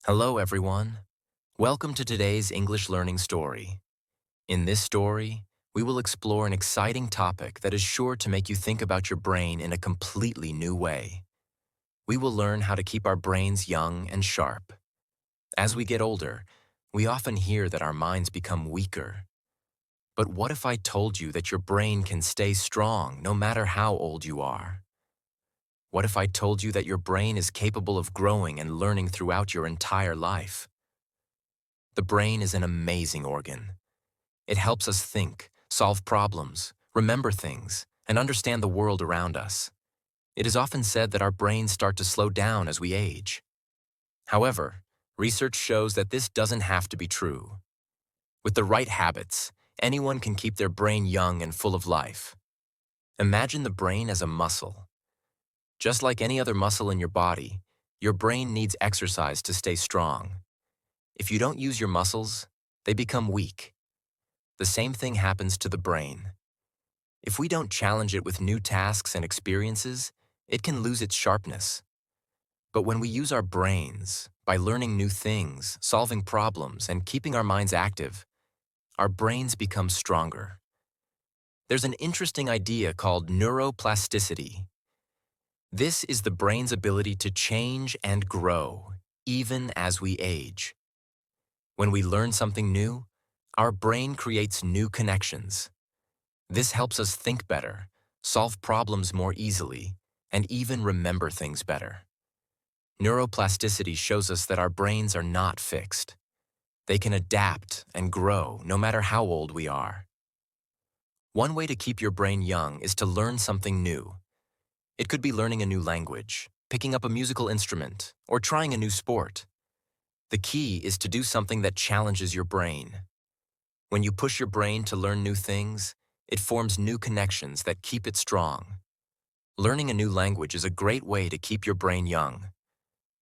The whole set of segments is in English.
Hello, everyone. Welcome to today's English learning story. In this story, we will explore an exciting topic that is sure to make you think about your brain in a completely new way. We will learn how to keep our brains young and sharp. As we get older, we often hear that our minds become weaker. But what if I told you that your brain can stay strong no matter how old you are? What if I told you that your brain is capable of growing and learning throughout your entire life? The brain is an amazing organ. It helps us think, solve problems, remember things, and understand the world around us. It is often said that our brains start to slow down as we age. However, research shows that this doesn't have to be true. With the right habits, anyone can keep their brain young and full of life. Imagine the brain as a muscle. Just like any other muscle in your body, your brain needs exercise to stay strong. If you don't use your muscles, they become weak. The same thing happens to the brain. If we don't challenge it with new tasks and experiences, it can lose its sharpness. But when we use our brains, by learning new things, solving problems, and keeping our minds active, our brains become stronger. There's an interesting idea called neuroplasticity. This is the brain's ability to change and grow, even as we age. When we learn something new, our brain creates new connections. This helps us think better, solve problems more easily, and even remember things better. Neuroplasticity shows us that our brains are not fixed. They can adapt and grow no matter how old we are. One way to keep your brain young is to learn something new. It could be learning a new language, picking up a musical instrument, or trying a new sport. The key is to do something that challenges your brain. When you push your brain to learn new things, it forms new connections that keep it strong. Learning a new language is a great way to keep your brain young.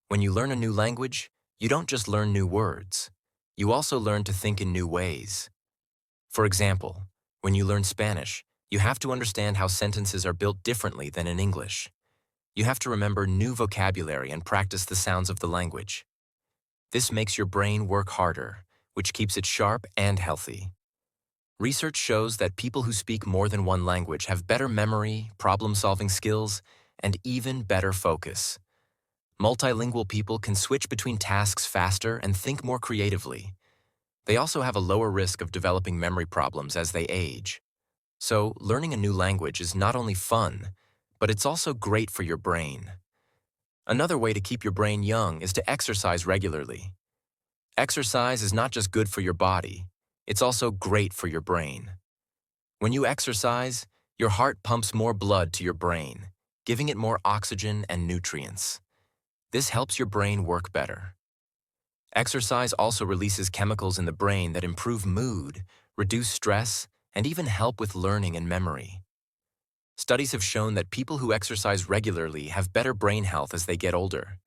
When you learn a new language, you don't just learn new words. You also learn to think in new ways. For example, when you learn Spanish, you have to understand how sentences are built differently than in English. You have to remember new vocabulary and practice the sounds of the language. This makes your brain work harder, which keeps it sharp and healthy. Research shows that people who speak more than one language have better memory, problem-solving skills, and even better focus. Multilingual people can switch between tasks faster and think more creatively. They also have a lower risk of developing memory problems as they age. So, learning a new language is not only fun, but it's also great for your brain. Another way to keep your brain young is to exercise regularly. Exercise is not just good for your body, it's also great for your brain. When you exercise, your heart pumps more blood to your brain, giving it more oxygen and nutrients. This helps your brain work better. Exercise also releases chemicals in the brain that improve mood, reduce stress, and even help with learning and memory. Studies have shown that people who exercise regularly have better brain health as they get older.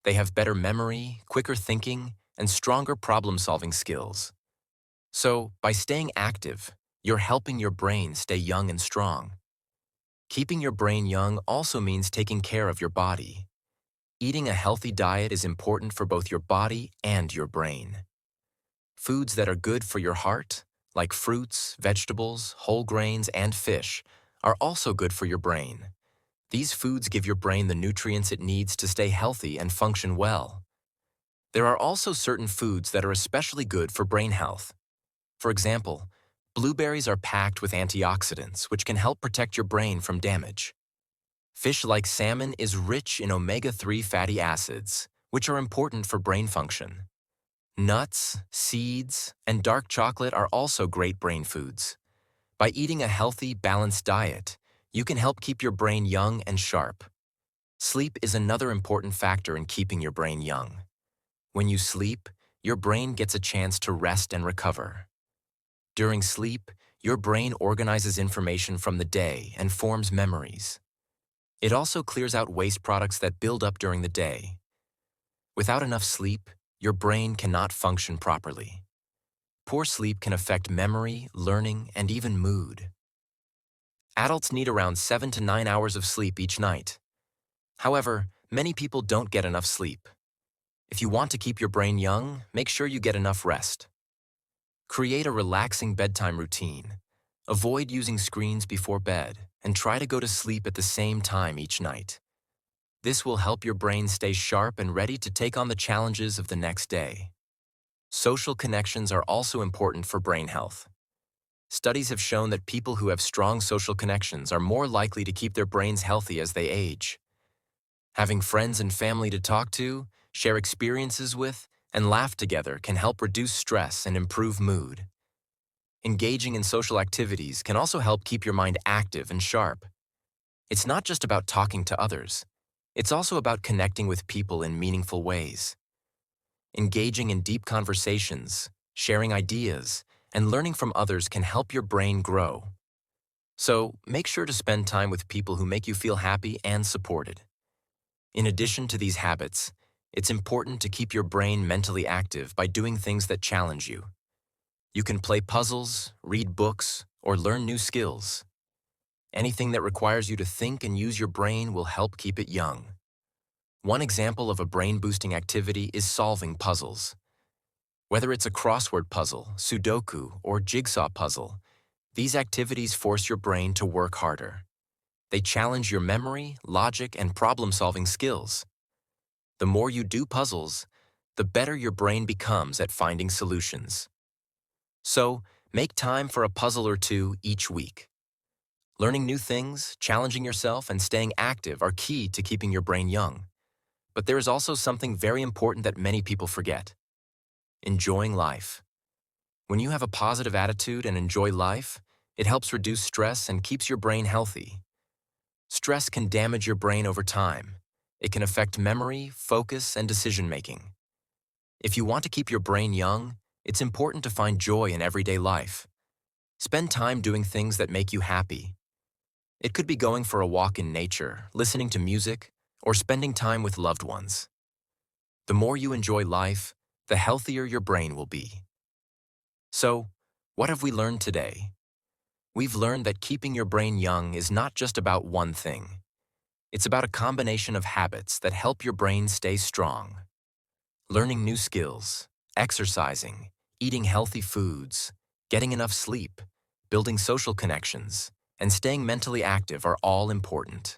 They have better memory, quicker thinking, and stronger problem-solving skills. So, by staying active, you're helping your brain stay young and strong. Keeping your brain young also means taking care of your body. Eating a healthy diet is important for both your body and your brain. Foods that are good for your heart, like fruits, vegetables, whole grains, and fish, are also good for your brain. These foods give your brain the nutrients it needs to stay healthy and function well. There are also certain foods that are especially good for brain health. For example, blueberries are packed with antioxidants, which can help protect your brain from damage. Fish like salmon is rich in omega-3 fatty acids, which are important for brain function. Nuts, seeds, and dark chocolate are also great brain foods. By eating a healthy, balanced diet, you can help keep your brain young and sharp. Sleep is another important factor in keeping your brain young. When you sleep, your brain gets a chance to rest and recover. During sleep, your brain organizes information from the day and forms memories. It also clears out waste products that build up during the day. Without enough sleep, your brain cannot function properly. Poor sleep can affect memory, learning, and even mood. Adults need around 7 to 9 hours of sleep each night. However, many people don't get enough sleep. If you want to keep your brain young, make sure you get enough rest. Create a relaxing bedtime routine. Avoid using screens before bed and try to go to sleep at the same time each night. This will help your brain stay sharp and ready to take on the challenges of the next day. Social connections are also important for brain health. Studies have shown that people who have strong social connections are more likely to keep their brains healthy as they age. Having friends and family to talk to, share experiences with, and laugh together can help reduce stress and improve mood. Engaging in social activities can also help keep your mind active and sharp. It's not just about talking to others. It's also about connecting with people in meaningful ways. Engaging in deep conversations, sharing ideas, and learning from others can help your brain grow. So, make sure to spend time with people who make you feel happy and supported. In addition to these habits, it's important to keep your brain mentally active by doing things that challenge you. You can play puzzles, read books, or learn new skills. Anything that requires you to think and use your brain will help keep it young. One example of a brain-boosting activity is solving puzzles. Whether it's a crossword puzzle, Sudoku, or jigsaw puzzle, these activities force your brain to work harder. They challenge your memory, logic, and problem-solving skills. The more you do puzzles, the better your brain becomes at finding solutions. So, make time for a puzzle or two each week. Learning new things, challenging yourself, and staying active are key to keeping your brain young. But there is also something very important that many people forget: enjoying life. When you have a positive attitude and enjoy life, it helps reduce stress and keeps your brain healthy. Stress can damage your brain over time. It can affect memory, focus, and decision-making. If you want to keep your brain young, it's important to find joy in everyday life. Spend time doing things that make you happy. It could be going for a walk in nature, listening to music, or spending time with loved ones. The more you enjoy life, the healthier your brain will be. So, what have we learned today? We've learned that keeping your brain young is not just about one thing. It's about a combination of habits that help your brain stay strong. Learning new skills, exercising, eating healthy foods, getting enough sleep, building social connections, and staying mentally active are all important.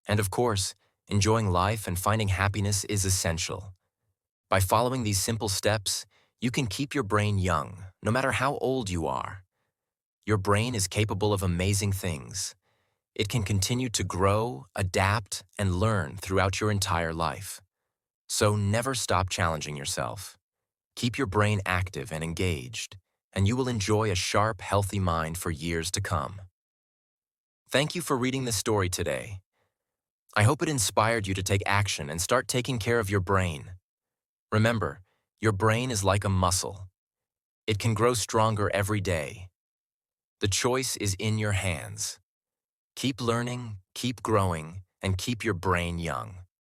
And of course, enjoying life and finding happiness is essential. By following these simple steps, you can keep your brain young, no matter how old you are. Your brain is capable of amazing things. It can continue to grow, adapt, and learn throughout your entire life. So never stop challenging yourself. Keep your brain active and engaged, and you will enjoy a sharp, healthy mind for years to come. Thank you for reading this story today. I hope it inspired you to take action and start taking care of your brain. Remember, your brain is like a muscle. It can grow stronger every day. The choice is in your hands. Keep learning, keep growing, and keep your brain young.